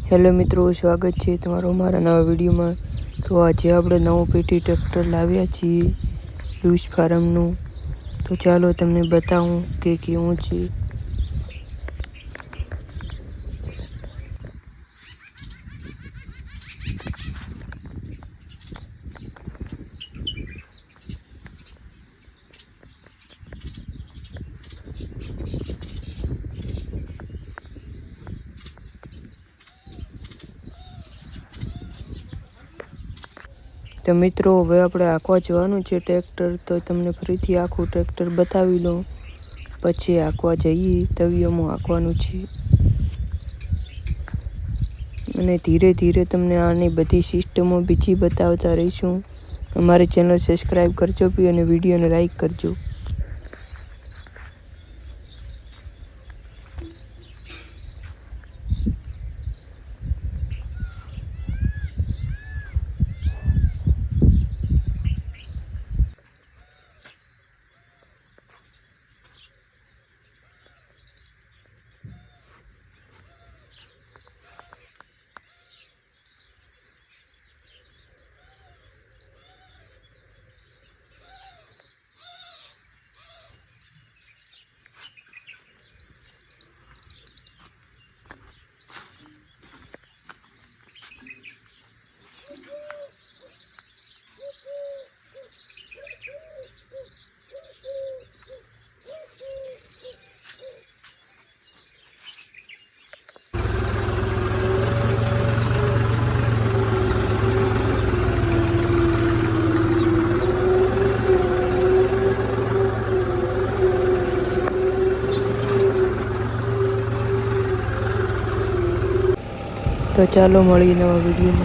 Hello મિત્રો, સ્વાગત છે તમારો મારા નવા વિડીયોમાં। તો આજે આપણે નવું પેટી ટ્રેક્ટર લાવ્યા છીએ લૂઝ ફાર્મનું। તો ચાલો તમને બતાવું કે કેવું છે। તો મિત્રો હવે આપણે આંકવા જવાનું છે ટ્રેક્ટર। તો તમને ફરીથી આખું ટ્રેક્ટર બતાવી દઉં, પછી આંકવા જઈએ। તવિયામાં આંકવાનું છે અને ધીરે ધીરે તમને આની બધી સિસ્ટમો બીજી બતાવતા રહીશું। અમારી ચેનલ સબસ્ક્રાઈબ કરજો બી અને વિડીયોને લાઈક કરજો। તો ચાલો મળીએ નવા વિડીયોમાં।